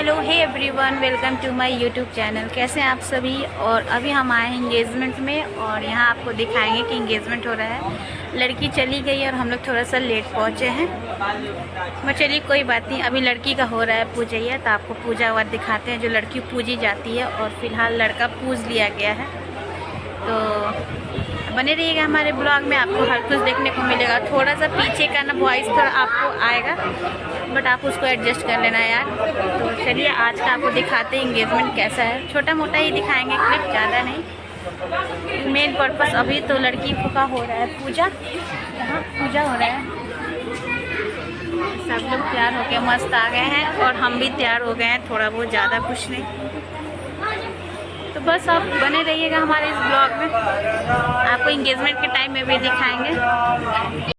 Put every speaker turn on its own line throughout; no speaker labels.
Hello hey everyone, welcome to my YouTube channel. कैसे हैं आप सभी। और अभी हम आए हैं इंगेजमेंट में और यहाँ आपको दिखाएंगे कि इंगेजमेंट हो रहा है। लड़की चली गई और हम लोग थोड़ा सा लेट पहुँचे हैं। मगर चलिए कोई बात नहीं, अभी लड़की का हो रहा है पूजैया, तो आपको पूजा वाद दिखाते हैं जो लड़की पूजी जाती है। और फिलहाल लड़का पूज लिया गया है, तो बने रहिएगा हमारे ब्लॉग में, आपको हर कुछ देखने को मिलेगा। थोड़ा सा पीछे का ना वॉइस थोड़ा आपको आएगा, बट आप उसको एडजस्ट कर लेना यार। तो चलिए आज का आपको दिखाते हैं इंगेजमेंट कैसा है। छोटा मोटा ही दिखाएंगे क्लिप, ज़्यादा नहीं। मेन पर्पस अभी तो लड़की का हो रहा है पूजा, यहाँ पूजा हो रहा है। सब लोग तैयार होके मस्त आ गए हैं और हम भी तैयार हो गए हैं, थोड़ा बहुत, ज़्यादा कुछ नहीं। तो बस आप बने रहिएगा हमारे इस ब्लॉग में, आपको इंगेजमेंट के टाइम में भी दिखाएंगे।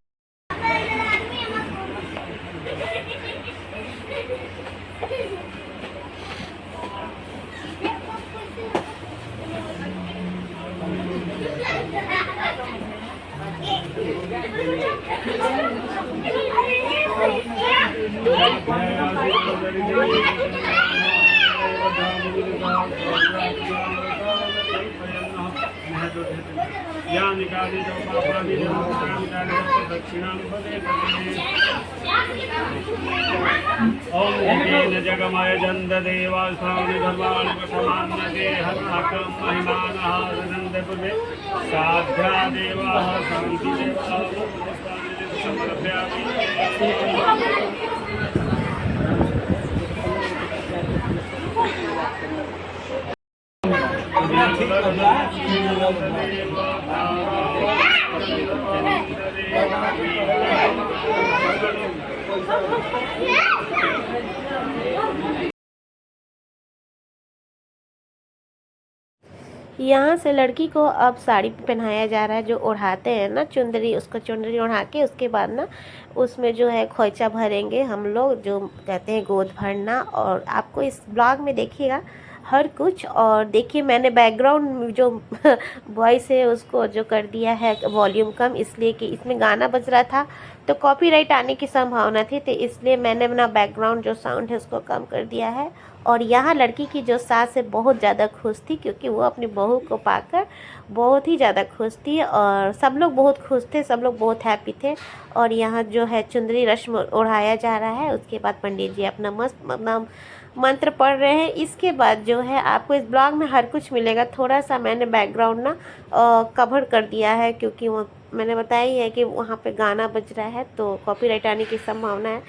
जगमय जंद देवास्थान धर्माण प्रमान्यते हर्षकं महिमानः सनन्दपुरे साध्या देवाः शान्ति देवाः समर्पयामि।
यहाँ से लड़की को अब साड़ी पहनाया जा रहा है, जो ओढ़ाते हैं ना चुंदरी, उसको चुंदरी ओढ़ा के उसके बाद ना उसमें जो है खोइचा भरेंगे हम लोग, जो कहते हैं गोद भरना। और आपको इस ब्लॉग में देखिएगा हर कुछ। और देखिए मैंने बैकग्राउंड जो वॉइस है उसको जो कर दिया है वॉल्यूम कम, इसलिए कि इसमें गाना बज रहा था तो कॉपीराइट आने की संभावना थी, तो इसलिए मैंने अपना बैकग्राउंड जो साउंड है उसको कम कर दिया है। और यहाँ लड़की की जो सास है बहुत ज़्यादा खुश थी, क्योंकि वो अपनी बहू को पाकर बहुत ही ज़्यादा खुश थी और सब लोग बहुत खुश थे, सब लोग बहुत हैप्पी थे। और यहाँ जो है चुंदरी रस्म ओढ़ाया जा रहा है, उसके बाद पंडित जी अपना मस्त अपना मंत्र पढ़ रहे हैं। इसके बाद जो है आपको इस ब्लॉग में हर कुछ मिलेगा। थोड़ा सा मैंने बैकग्राउंड ना कवर कर दिया है, क्योंकि वो मैंने बताया ही है कि वहाँ पे गाना बज रहा है तो कॉपीराइट आने की संभावना है।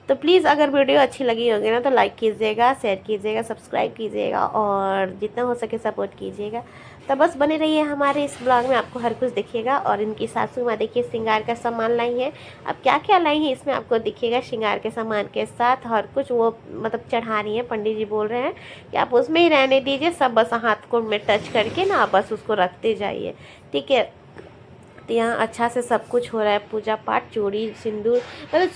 तो प्लीज़ अगर वीडियो अच्छी लगी होगी ना तो लाइक कीजिएगा, शेयर कीजिएगा, सब्सक्राइब कीजिएगा और जितना हो सके सपोर्ट कीजिएगा। तो बस बने रहिए हमारे इस ब्लॉग में, आपको हर कुछ दिखेगा। और इनकी सासू माँ देखिए श्रृंगार का सामान लाई है। अब क्या क्या लाई है इसमें आपको दिखेगा, श्रृंगार के सामान के साथ हर कुछ वो मतलब चढ़ा रही हैं। पंडित जी बोल रहे हैं कि आप उसमें ही रहने दीजिए, सब बस हाथ को में टच करके ना बस उसको रखते जाइए, ठीक है। तो यहाँ अच्छा से सब कुछ हो रहा है, पूजा पाठ, चूड़ी सिंदूर, मतलब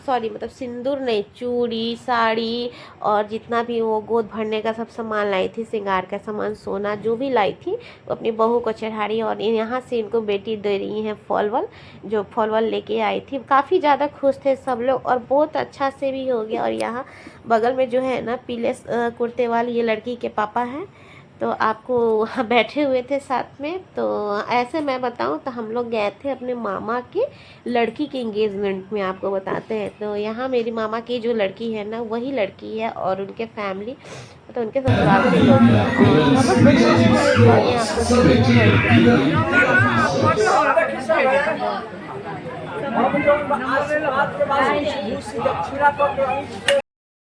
मतलब सिंदूर नहीं, चूड़ी साड़ी और जितना भी वो गोद भरने का सब सामान लाई थी, श्रृंगार का सामान, सोना जो भी लाई थी वो अपनी बहू को चढ़ा रही है। और यहाँ से इनको बेटी दे रही है फॉलवल, जो फॉलवल लेके आई थी। काफ़ी ज़्यादा खुश थे सब लोग और बहुत अच्छा से भी हो गया। और यहाँ बगल में जो है ना पीले कुर्ते वाली ये लड़की के पापा हैं, तो आपको वहाँ बैठे हुए थे साथ में। तो ऐसे मैं बताऊं तो हम लोग गए थे अपने मामा की लड़की के एंगेजमेंट में, आपको बताते हैं। तो यहाँ मेरी मामा की जो लड़की है ना वही लड़की है और उनके फैमिली, तो उनके ससुराल के लोग हैं।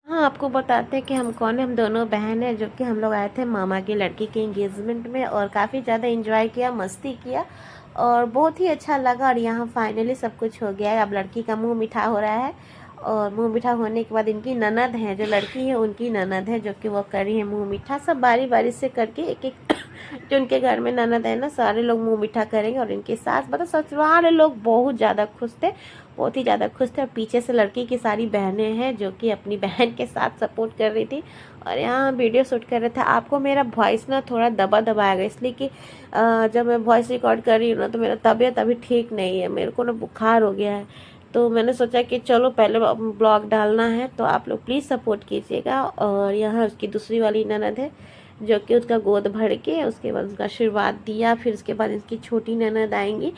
हाँ, आपको बताते हैं कि हम कौन है। हम दोनों बहन हैं, जो कि हम लोग आए थे मामा की लड़की के एंगेजमेंट में और काफ़ी ज़्यादा एंजॉय किया, मस्ती किया और बहुत ही अच्छा लगा। और यहाँ फाइनली सब कुछ हो गया है। अब लड़की का मुंह मीठा हो रहा है और मुंह मीठा होने के बाद इनकी ननद है, जो लड़की है उनकी ननद है, जो कि वो करी है मुंह मीठा। सब बारी बारी से करके एक एक जो उनके घर में ननद है ना, सारे लोग मुंह मीठा करेंगे। और इनके सास मतलब ससुराल लोग बहुत ज़्यादा खुश थे, बहुत ही ज़्यादा खुश थे। और पीछे से लड़की की सारी बहनें हैं जो कि अपनी बहन के साथ सपोर्ट कर रही थी और यहाँ वीडियो शूट कर रहे थे। आपको मेरा वॉइस ना थोड़ा दबा दबाएगा, इसलिए कि जब मैं वॉइस रिकॉर्ड कर रही हूँ ना तो मेरा तबीयत अभी ठीक नहीं है, मेरे को ना बुखार हो गया है। तो मैंने सोचा कि चलो पहले ब्लॉग डालना है, तो आप लोग प्लीज़ सपोर्ट कीजिएगा। और यहाँ उसकी दूसरी वाली ननद है जो कि उसका गोद भर के उसके बाद उसका आशीर्वाद दिया। फिर उसके बाद इसकी छोटी ननद आएंगी।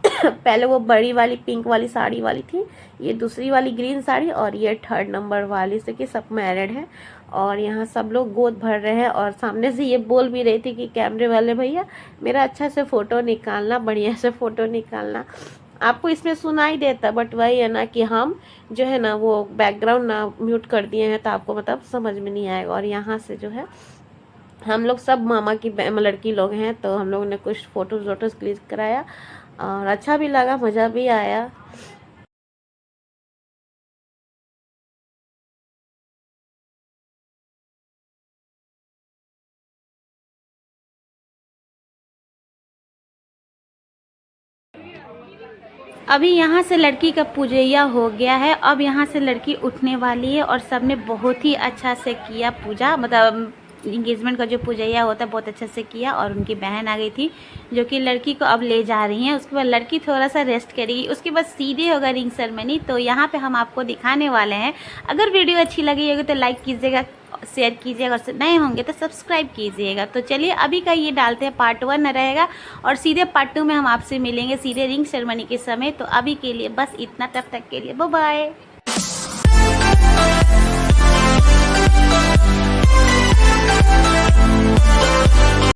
पहले वो बड़ी वाली पिंक वाली साड़ी वाली थी, ये दूसरी वाली ग्रीन साड़ी, और ये 3rd नंबर वाली से कि सब मैरिड है। और यहाँ सब लोग गोद भर रहे हैं और सामने से ये बोल भी रही थी कि कैमरे वाले भैया मेरा अच्छा से फ़ोटो निकालना, बढ़िया से फ़ोटो निकालना। आपको इसमें सुनाई देता, बट वही है ना कि हम जो है ना वो बैकग्राउंड ना म्यूट कर दिए हैं, तो आपको मतलब समझ में नहीं आएगा। और यहाँ से जो है हम लोग सब मामा की लड़की लोग हैं, तो हम लोगों ने कुछ फ़ोटोज़ वोटोज़ क्लिक कराया और अच्छा भी लगा, मज़ा भी आया।
अभी यहाँ से लड़की का पूजैया हो गया है। अब यहाँ से लड़की उठने वाली है और सबने बहुत ही अच्छा से किया पूजा, मतलब इंगेजमेंट का जो पूजैया होता है बहुत अच्छे से किया। और उनकी बहन आ गई थी जो कि लड़की को अब ले जा रही हैं। उसके बाद लड़की थोड़ा सा रेस्ट करेगी, उसके बाद सीधे होगा रिंग सेरेमनी। तो यहाँ पे हम आपको दिखाने वाले हैं। अगर वीडियो अच्छी लगी होगी तो लाइक कीजिएगा, शेयर कीजिएगा, और नए होंगे तो सब्सक्राइब कीजिएगा। तो चलिए अभी का ये डालते हैं, पार्ट 1 रहेगा और सीधे पार्ट 2 में हम आपसे मिलेंगे सीधे रिंग सेरेमनी के समय। तो अभी के लिए बस इतना, तब तक के लिए बाय बाय।